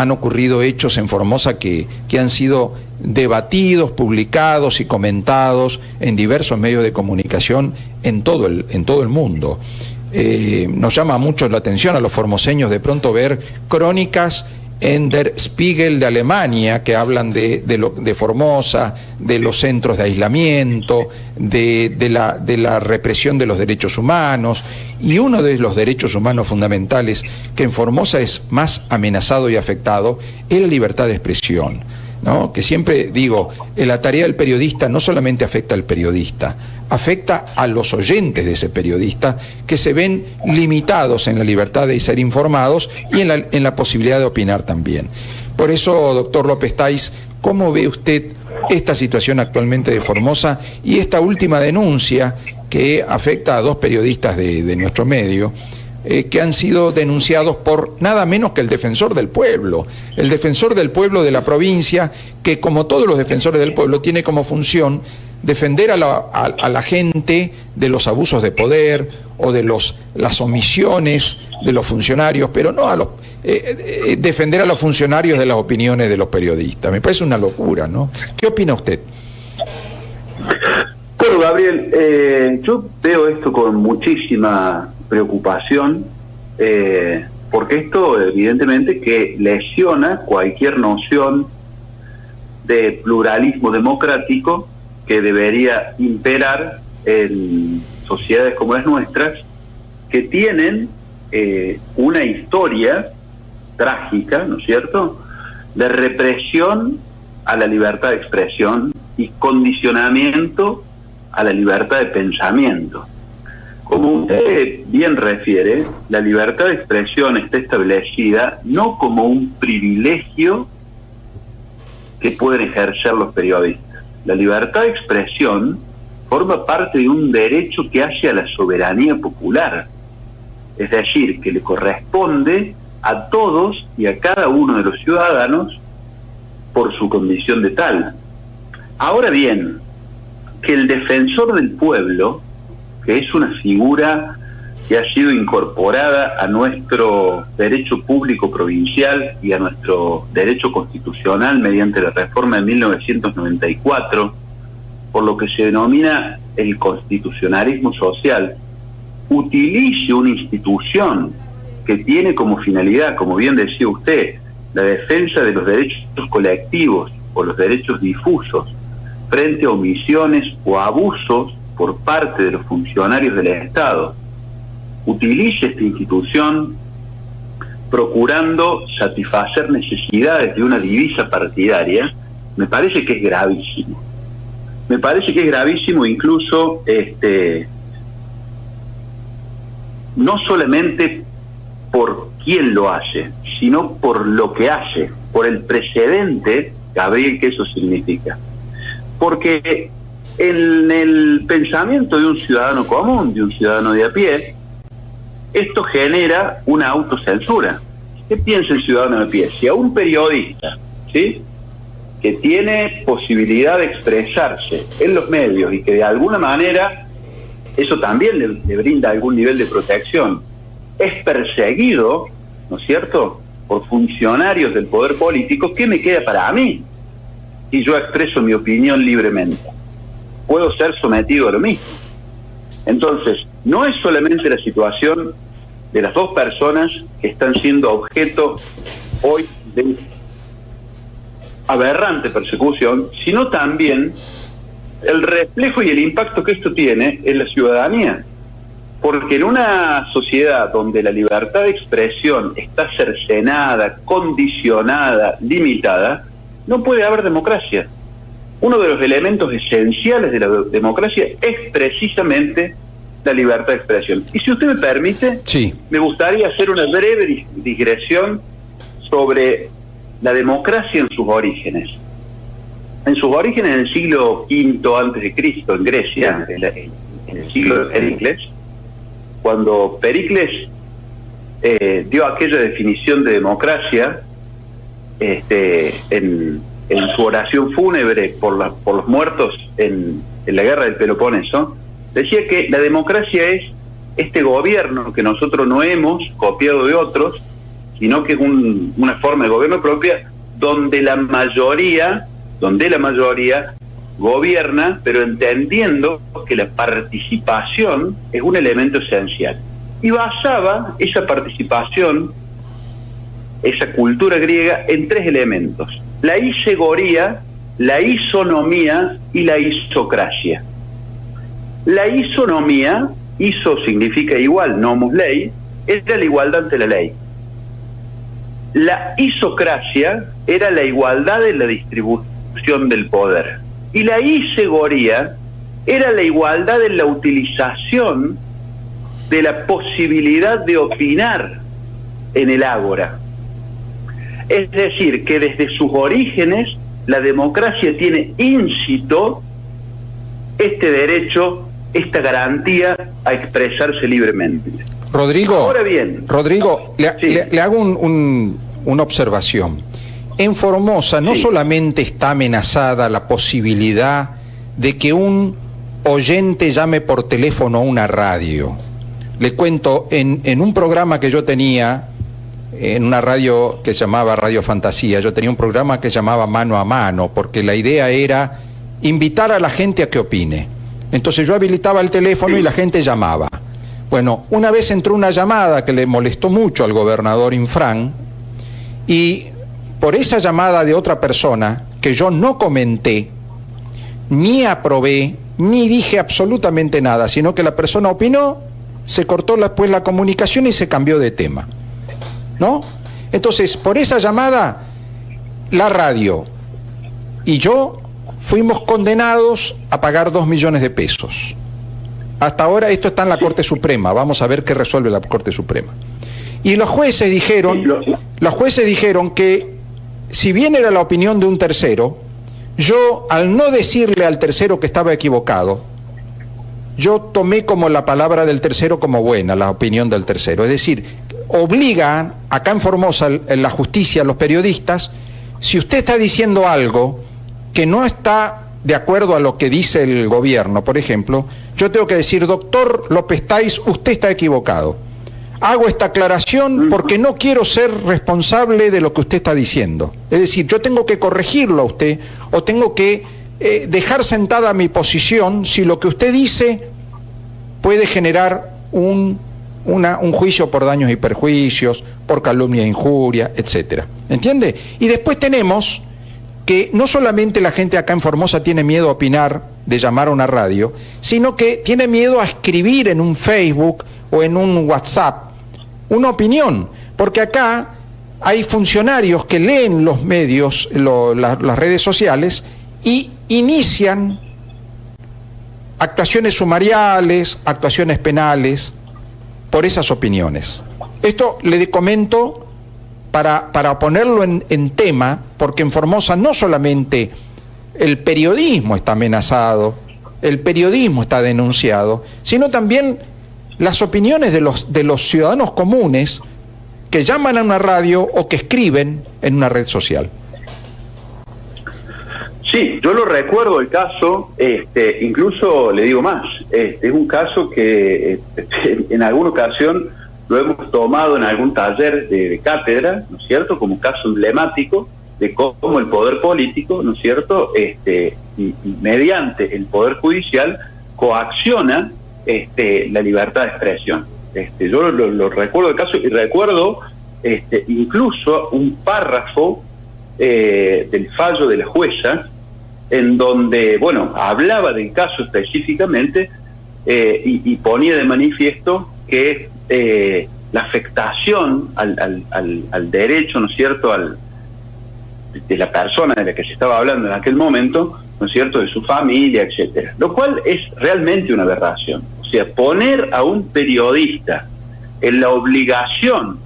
han ocurrido hechos en Formosa que han sido debatidos, publicados y comentados en diversos medios de comunicación en todo el mundo. Nos llama mucho la atención a los formoseños de pronto ver crónicas en Der Spiegel de Alemania que hablan de Formosa, de los centros de aislamiento, de la represión de los derechos humanos, y uno de los derechos humanos fundamentales que en Formosa es más amenazado y afectado es la libertad de expresión, ¿no? Que siempre digo, la tarea del periodista no solamente afecta al periodista, afecta a los oyentes de ese periodista, que se ven limitados en la libertad de ser informados y en la posibilidad de opinar también. Por eso, doctor López Taiz, ¿cómo ve usted esta situación actualmente de Formosa y esta última denuncia que afecta a dos periodistas de nuestro medio, que han sido denunciados por nada menos que el defensor del pueblo de la provincia, que como todos los defensores del pueblo tiene como función defender a la gente de los abusos de poder o de las omisiones de los funcionarios, pero no defender a los funcionarios de las opiniones de los periodistas. Me parece una locura, ¿no? ¿Qué opina usted? Bueno, Gabriel, yo veo esto con muchísima preocupación, porque esto evidentemente que lesiona cualquier noción de pluralismo democrático que debería imperar en sociedades como las nuestras, que tienen una historia trágica, ¿no es cierto?, de represión a la libertad de expresión y condicionamiento a la libertad de pensamiento. Como usted bien refiere, la libertad de expresión está establecida no como un privilegio que pueden ejercer los periodistas. La libertad de expresión forma parte de un derecho que hace a la soberanía popular, es decir, que le corresponde a todos y a cada uno de los ciudadanos por su condición de tal. Ahora bien, que el defensor del pueblo, que es una figura que ha sido incorporada a nuestro derecho público provincial y a nuestro derecho constitucional mediante la reforma de 1994, por lo que se denomina el constitucionalismo social, utilice una institución que tiene como finalidad, como bien decía usted, la defensa de los derechos colectivos o los derechos difusos frente a omisiones o abusos por parte de los funcionarios del Estado, utilice esta institución procurando satisfacer necesidades de una divisa partidaria, me parece que es gravísimo. Me parece que es gravísimo incluso no solamente por quién lo hace, sino por lo que hace, por el precedente, Gabriel, que eso significa. Porque en el pensamiento de un ciudadano común, de un ciudadano de a pie, esto genera una autocensura. ¿Qué piensa el ciudadano de a pie? Si a un periodista, ¿sí?, que tiene posibilidad de expresarse en los medios y que de alguna manera eso también le brinda algún nivel de protección, es perseguido, ¿no es cierto?, por funcionarios del poder político, ¿qué me queda para mí si yo expreso mi opinión libremente? Puedo ser sometido a lo mismo. Entonces, no es solamente la situación de las dos personas que están siendo objeto hoy de aberrante persecución, sino también el reflejo y el impacto que esto tiene en la ciudadanía. Porque en una sociedad donde la libertad de expresión está cercenada, condicionada, limitada, no puede haber democracia. Uno de los elementos esenciales de la democracia es precisamente la libertad de expresión. Y si usted me permite, sí, me gustaría hacer una breve digresión sobre la democracia en sus orígenes. En sus orígenes en el siglo V antes de Cristo, en Grecia, en el siglo de Pericles, cuando Pericles dio aquella definición de democracia, en su oración fúnebre por los muertos en la guerra del Peloponeso, decía que la democracia es este gobierno que nosotros no hemos copiado de otros, sino que es una forma de gobierno propia donde la mayoría gobierna, pero entendiendo que la participación es un elemento esencial. Y basaba esa participación, esa cultura griega, en 3 elementos: la isegoría, la isonomía y la isocracia. La isonomía, iso significa igual, nomos ley, era la igualdad ante la ley. La isocracia era la igualdad en la distribución del poder. Y la isegoría era la igualdad en la utilización de la posibilidad de opinar en el ágora. Es decir, que desde sus orígenes la democracia tiene íncito este derecho, esta garantía a expresarse libremente. Rodrigo, ahora bien, Rodrigo, le hago una observación. En Formosa no solamente está amenazada la posibilidad de que un oyente llame por teléfono a una radio. Le cuento, en un programa que yo tenía, en una radio que se llamaba Radio Fantasía, yo tenía un programa que se llamaba Mano a Mano, porque la idea era invitar a la gente a que opine. Entonces yo habilitaba el teléfono y la gente llamaba. Bueno, una vez entró una llamada que le molestó mucho al gobernador Infran, y por esa llamada de otra persona, que yo no comenté, ni aprobé, ni dije absolutamente nada, sino que la persona opinó, se cortó después la comunicación y se cambió de tema, ¿no? Entonces, por esa llamada, la radio y yo fuimos condenados a pagar 2 millones de pesos. Hasta ahora esto está en la Corte Suprema, vamos a ver qué resuelve la Corte Suprema. Y los jueces dijeron que, si bien era la opinión de un tercero, yo, al no decirle al tercero que estaba equivocado, yo tomé como la palabra del tercero como buena, la opinión del tercero. Es decir, obligan, acá en Formosa, en la justicia, a los periodistas, si usted está diciendo algo que no está de acuerdo a lo que dice el gobierno, por ejemplo, yo tengo que decir: doctor López Tais, usted está equivocado. Hago esta aclaración porque no quiero ser responsable de lo que usted está diciendo. Es decir, yo tengo que corregirlo a usted, o tengo que dejar sentada mi posición si lo que usted dice puede generar un juicio por daños y perjuicios, por calumnia e injuria, etcétera. ¿Entiende? Y después tenemos que no solamente la gente acá en Formosa tiene miedo a opinar, de llamar a una radio, sino que tiene miedo a escribir en un Facebook o en un WhatsApp una opinión, porque acá hay funcionarios que leen los medios, las redes sociales, y inician actuaciones sumariales, actuaciones penales, por esas opiniones. Esto le comento para ponerlo en tema, porque en Formosa no solamente el periodismo está amenazado, el periodismo está denunciado, sino también las opiniones de los ciudadanos comunes que llaman a una radio o que escriben en una red social. Sí, yo lo recuerdo el caso, incluso le digo más, es un caso que en alguna ocasión lo hemos tomado en algún taller de cátedra, ¿no es cierto?, como caso emblemático de cómo el poder político, ¿no es cierto?, y mediante el poder judicial coacciona la libertad de expresión. Yo lo recuerdo el caso, y recuerdo incluso un párrafo del fallo de la jueza, en donde, bueno, hablaba del caso específicamente y ponía de manifiesto que la afectación al derecho, ¿no es cierto?, de la persona de la que se estaba hablando en aquel momento, ¿no es cierto?, de su familia, etcétera. Lo cual es realmente una aberración. O sea, poner a un periodista en la obligación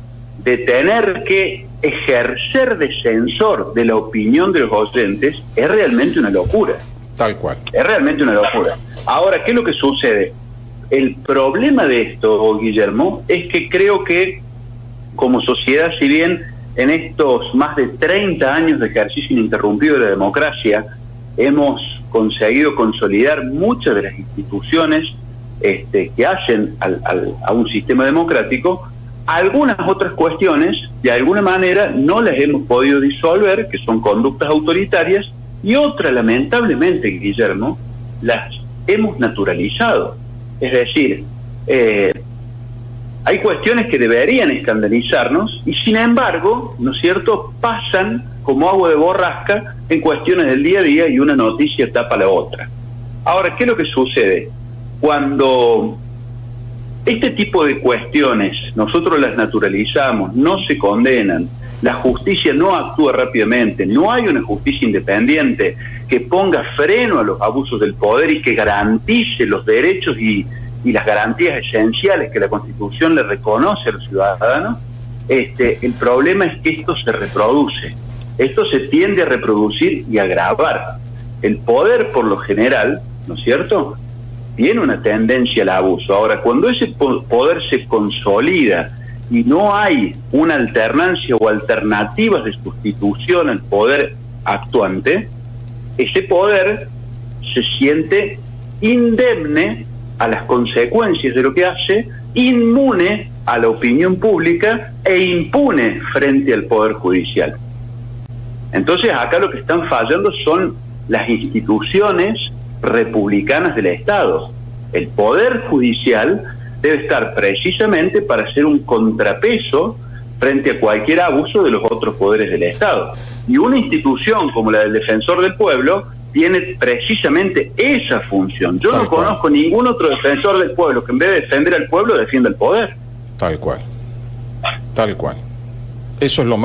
de tener que ejercer de censor de la opinión de los oyentes es realmente una locura. Tal cual. Es realmente una locura. Ahora, ¿qué es lo que sucede? El problema de esto, Guillermo, es que creo que como sociedad, si bien en estos más de 30 años de ejercicio ininterrumpido de la democracia hemos conseguido consolidar muchas de las instituciones que hacen a un sistema democrático, Algunas otras cuestiones, de alguna manera, no las hemos podido disolver, que son conductas autoritarias, y otras, lamentablemente, Guillermo, las hemos naturalizado. Es decir, hay cuestiones que deberían escandalizarnos y, sin embargo, ¿no es cierto?, pasan como agua de borrasca en cuestiones del día a día y una noticia tapa la otra. Ahora, ¿qué es lo que sucede? Cuando este tipo de cuestiones nosotros las naturalizamos, no se condenan, la justicia no actúa rápidamente, no hay una justicia independiente que ponga freno a los abusos del poder y que garantice los derechos y las garantías esenciales que la Constitución le reconoce a los ciudadanos, el problema es que esto se reproduce. Esto se tiende a reproducir y a agravar. El poder, por lo general, ¿no es cierto?, tiene una tendencia al abuso. Ahora, cuando ese poder se consolida y no hay una alternancia o alternativas de sustitución al poder actuante, ese poder se siente indemne a las consecuencias de lo que hace, inmune a la opinión pública e impune frente al Poder Judicial. Entonces, acá lo que están fallando son las instituciones republicanas del Estado. El Poder Judicial debe estar precisamente para ser un contrapeso frente a cualquier abuso de los otros poderes del Estado. Y una institución como la del Defensor del Pueblo tiene precisamente esa función. Yo no conozco ningún otro defensor del pueblo que en vez de defender al pueblo defienda el poder. Tal cual. Tal cual. Eso es lo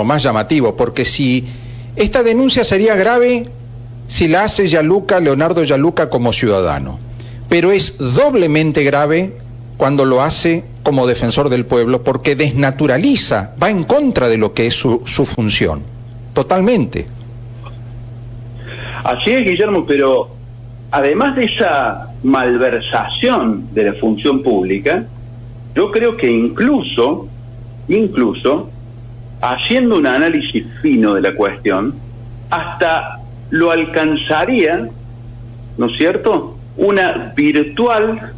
más llamativo, porque si esta denuncia sería grave si la hace Leonardo Gianluca como ciudadano, pero es doblemente grave cuando lo hace como defensor del pueblo, porque desnaturaliza, va en contra de lo que es su función, totalmente. Así es, Guillermo, pero además de esa malversación de la función pública, yo creo que incluso haciendo un análisis fino de la cuestión, hasta lo alcanzaría, ¿no es cierto?, una virtual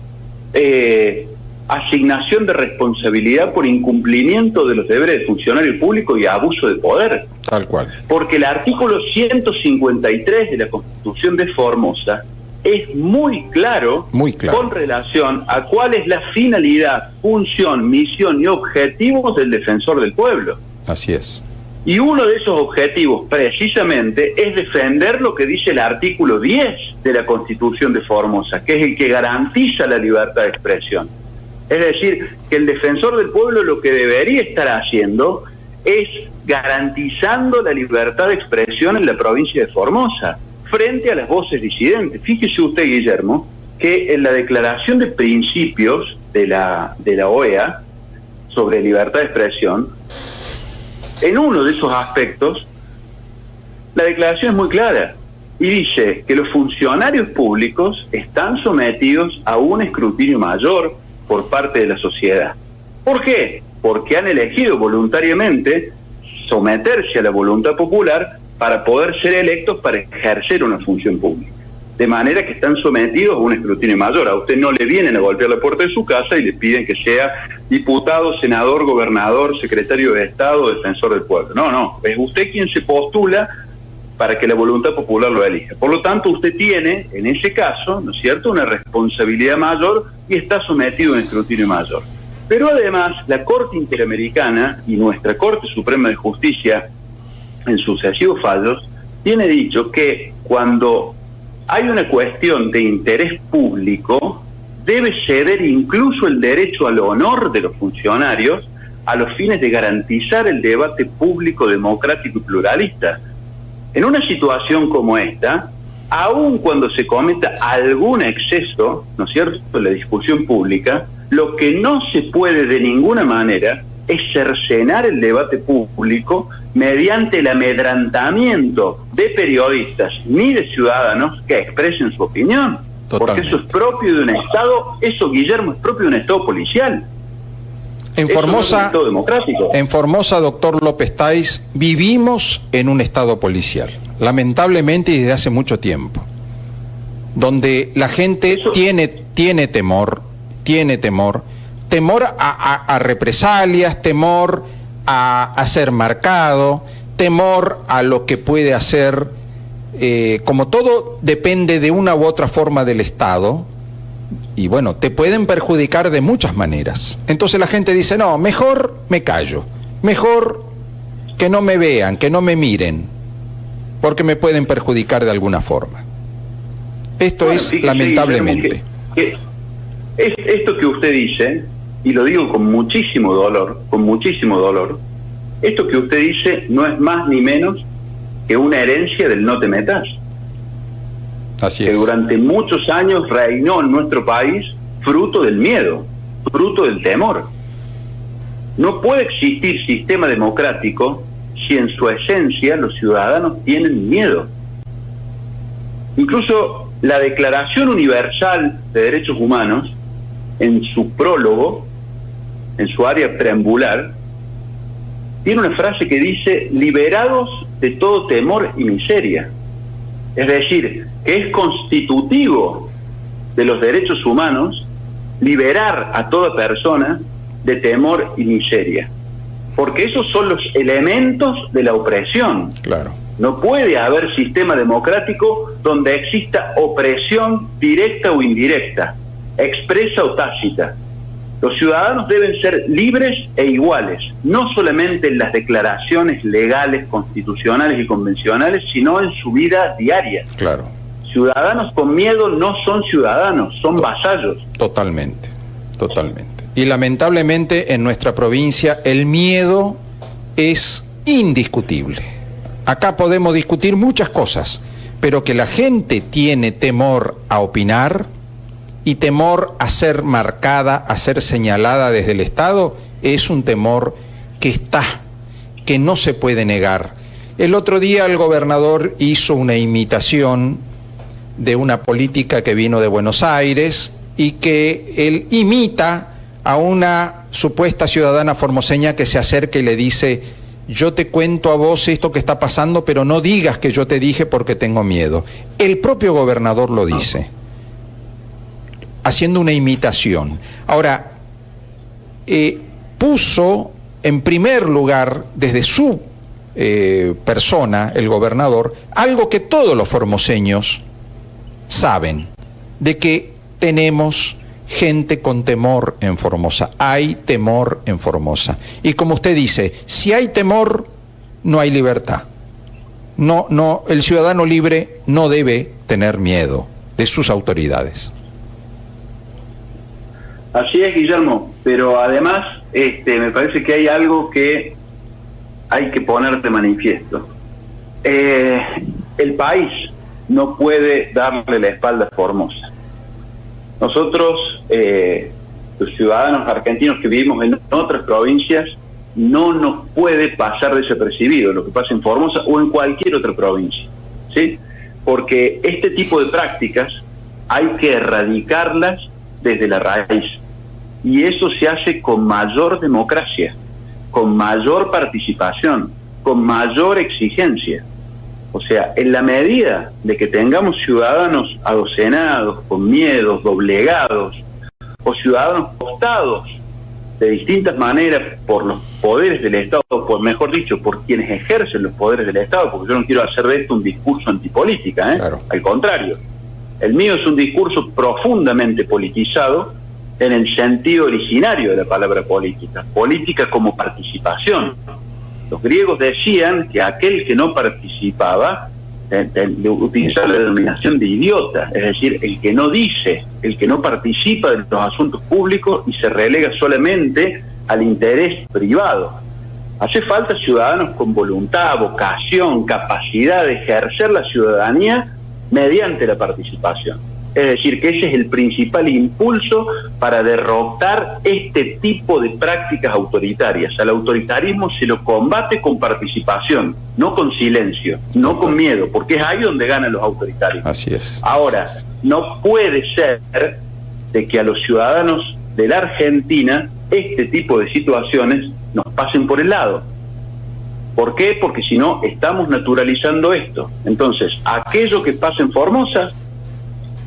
asignación de responsabilidad por incumplimiento de los deberes de funcionario público y abuso de poder. Tal cual. Porque el artículo 153 de la Constitución de Formosa es muy claro con relación a cuál es la finalidad, función, misión y objetivos del defensor del pueblo. Así es. Y uno de esos objetivos, precisamente, es defender lo que dice el artículo 10 de la Constitución de Formosa, que es el que garantiza la libertad de expresión. Es decir, que el defensor del pueblo lo que debería estar haciendo es garantizando la libertad de expresión en la provincia de Formosa, frente a las voces disidentes. Fíjese usted, Guillermo, que en la declaración de principios de la OEA sobre libertad de expresión, en uno de esos aspectos, la declaración es muy clara y dice que los funcionarios públicos están sometidos a un escrutinio mayor por parte de la sociedad. ¿Por qué? Porque han elegido voluntariamente someterse a la voluntad popular para poder ser electos para ejercer una función pública. De manera que están sometidos a un escrutinio mayor. A usted no le vienen a golpear la puerta de su casa y le piden que sea diputado, senador, gobernador, secretario de Estado, defensor del pueblo. No, es usted quien se postula para que la voluntad popular lo elija. Por lo tanto, usted tiene, en ese caso, ¿no es cierto?, una responsabilidad mayor y está sometido a un escrutinio mayor. Pero además, la Corte Interamericana y nuestra Corte Suprema de Justicia, en sucesivos fallos, tiene dicho que cuando hay una cuestión de interés público, debe ceder incluso el derecho al honor de los funcionarios a los fines de garantizar el debate público, democrático y pluralista. En una situación como esta, aun cuando se cometa algún exceso, ¿no es cierto?, en la discusión pública, lo que no se puede de ninguna manera es cercenar el debate público mediante el amedrantamiento de periodistas ni de ciudadanos que expresen su opinión. Totalmente. Porque eso es propio de un Estado, eso, Guillermo, es propio de un Estado policial. En Formosa, no es un Estado democrático. En Formosa, doctor López Táiz, vivimos en un Estado policial, lamentablemente y desde hace mucho tiempo, donde la gente tiene temor, temor a represalias, temor a ser marcado, temor a lo que puede hacer, como todo depende de una u otra forma del Estado, y bueno, te pueden perjudicar de muchas maneras. Entonces la gente dice, no, mejor me callo, mejor que no me vean, que no me miren, porque me pueden perjudicar de alguna forma. Esto es fíjese, lamentablemente. Esto que usted dice, y lo digo con muchísimo dolor, esto que usted dice no es más ni menos que una herencia del no te metas. Así que es. durante muchos años reinó en nuestro país fruto del miedo, fruto del temor. No puede existir sistema democrático si en su esencia los ciudadanos tienen miedo. Incluso la Declaración Universal de Derechos Humanos, en su prólogo, en su área preambular, tiene una frase que dice, liberados de todo temor y miseria. Es decir, que es constitutivo de los derechos humanos liberar a toda persona de temor y miseria. Porque esos son los elementos de la opresión. Claro. No puede haber sistema democrático donde exista opresión directa o indirecta, expresa o tácita. Los ciudadanos deben ser libres e iguales, no solamente en las declaraciones legales, constitucionales y convencionales, sino en su vida diaria. Claro. Ciudadanos con miedo no son ciudadanos, son vasallos. Totalmente, totalmente. Y lamentablemente en nuestra provincia el miedo es indiscutible. Acá podemos discutir muchas cosas, pero que la gente tiene temor a opinar y temor a ser marcada, a ser señalada desde el Estado, es un temor que está, que no se puede negar. El otro día el gobernador hizo una imitación de una política que vino de Buenos Aires y que él imita a una supuesta ciudadana formoseña que se acerca y le dice, yo te cuento a vos esto que está pasando, pero no digas que yo te dije porque tengo miedo. El propio gobernador lo dice, haciendo una imitación. Ahora, puso en primer lugar, desde su persona, el gobernador, algo que todos los formoseños saben, de que tenemos gente con temor en Formosa, hay temor en Formosa. Y como usted dice, si hay temor, no hay libertad. No, el ciudadano libre no debe tener miedo de sus autoridades. Así es, Guillermo, pero además me parece que hay algo que hay que poner de manifiesto. El país no puede darle la espalda a Formosa. Nosotros, los ciudadanos argentinos que vivimos en otras provincias, no nos puede pasar desapercibido lo que pasa en Formosa o en cualquier otra provincia, ¿sí? Porque este tipo de prácticas hay que erradicarlas desde la raíz. Y eso se hace con mayor democracia, con mayor participación, con mayor exigencia. O sea, en la medida de que tengamos ciudadanos adocenados, con miedos, doblegados, o ciudadanos cooptados de distintas maneras por los poderes del Estado, mejor dicho, por quienes ejercen los poderes del Estado, porque yo no quiero hacer de esto un discurso antipolítica, Claro. Al contrario. El mío es un discurso profundamente politizado en el sentido originario de la palabra política, política como participación. Los griegos decían que aquel que no participaba utilizaba la denominación de idiota, es decir, el que no dice, el que no participa de los asuntos públicos y se relega solamente al interés privado. Hace falta ciudadanos con voluntad, vocación, capacidad de ejercer la ciudadanía mediante la participación. Es decir, que ese es el principal impulso para derrotar este tipo de prácticas autoritarias. Al autoritarismo se lo combate con participación, no con silencio, no con miedo, porque es ahí donde ganan los autoritarios. Así es. Ahora, no puede ser de que a los ciudadanos de la Argentina este tipo de situaciones nos pasen por el lado. ¿Por qué? Porque si no, estamos naturalizando esto. Entonces, aquello que pasa en Formosa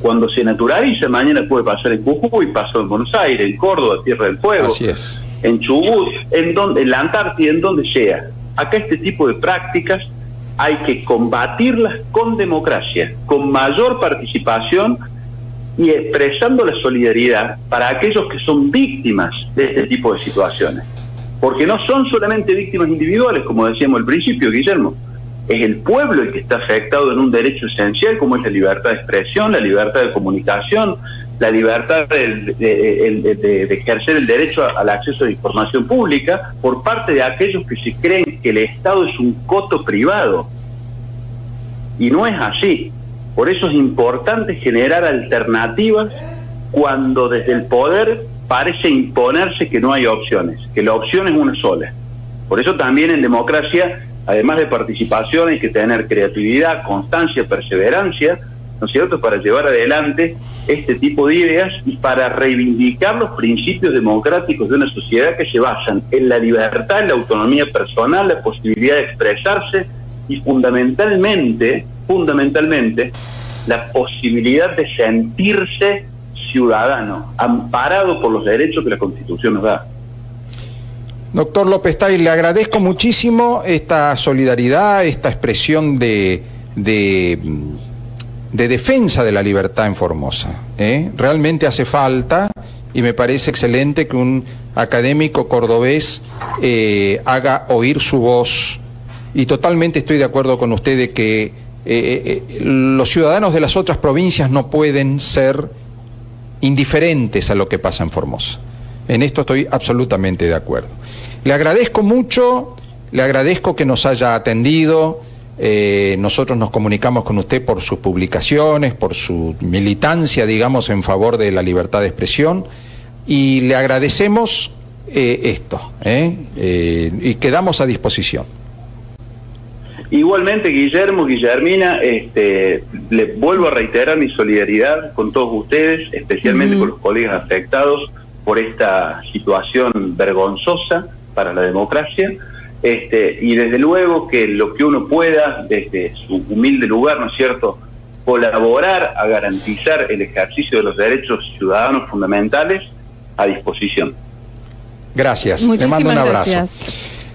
Cuando se naturaliza, mañana puede pasar en Jujuy, pasó en Buenos Aires, en Córdoba, Tierra del Fuego, Así es. en Chubut, en la Antártida, en donde sea. Acá este tipo de prácticas hay que combatirlas con democracia, con mayor participación y expresando la solidaridad para aquellos que son víctimas de este tipo de situaciones. Porque no son solamente víctimas individuales, como decíamos al principio, Guillermo. Es el pueblo el que está afectado en un derecho esencial como es la libertad de expresión, la libertad de comunicación, la libertad de ejercer el derecho al acceso a la información pública por parte de aquellos que se creen que el Estado es un coto privado. Y no es así. Por eso es importante generar alternativas cuando desde el poder parece imponerse que no hay opciones, que la opción es una sola. Por eso también en democracia, además de participación, hay que tener creatividad, constancia, perseverancia, ¿no es cierto?, para llevar adelante este tipo de ideas y para reivindicar los principios democráticos de una sociedad que se basan en la libertad, en la autonomía personal, la posibilidad de expresarse y fundamentalmente, la posibilidad de sentirse ciudadano, amparado por los derechos que la Constitución nos da. Doctor López Táis, le agradezco muchísimo esta solidaridad, esta expresión de defensa de la libertad en Formosa. Realmente hace falta y me parece excelente que un académico cordobés haga oír su voz, y totalmente estoy de acuerdo con usted de que los ciudadanos de las otras provincias no pueden ser indiferentes a lo que pasa en Formosa. En esto estoy absolutamente de acuerdo. Le agradezco mucho, le agradezco que nos haya atendido. Nosotros nos comunicamos con usted por sus publicaciones, por su militancia, digamos, en favor de la libertad de expresión, y le agradecemos esto, y quedamos a disposición. Igualmente, Guillermina, le vuelvo a reiterar mi solidaridad con todos ustedes, especialmente con los colegas afectados por esta situación vergonzosa para la democracia, y desde luego que lo que uno pueda, desde su humilde lugar, ¿no es cierto?, colaborar a garantizar el ejercicio de los derechos ciudadanos fundamentales, a disposición. Gracias, Muchísimas le mando un abrazo. gracias.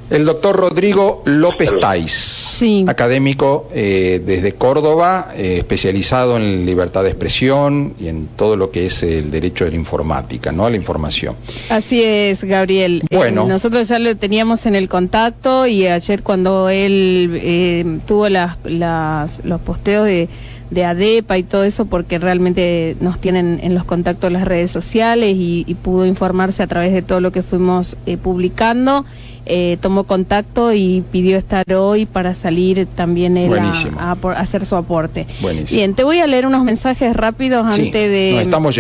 El doctor Rodrigo López Táis, sí, académico desde Córdoba, especializado en libertad de expresión y en todo lo que es el derecho de la informática, ¿no?, a la información. Así es, Gabriel. Bueno. Nosotros ya lo teníamos en el contacto, y ayer cuando él tuvo los posteos de ADEPA y todo eso, porque realmente nos tienen en los contactos las redes sociales, y pudo informarse a través de todo lo que fuimos publicando, tomó contacto y pidió estar hoy para salir también él a hacer su aporte. Buenísimo. Bien, te voy a leer unos mensajes rápidos antes de... Nos estamos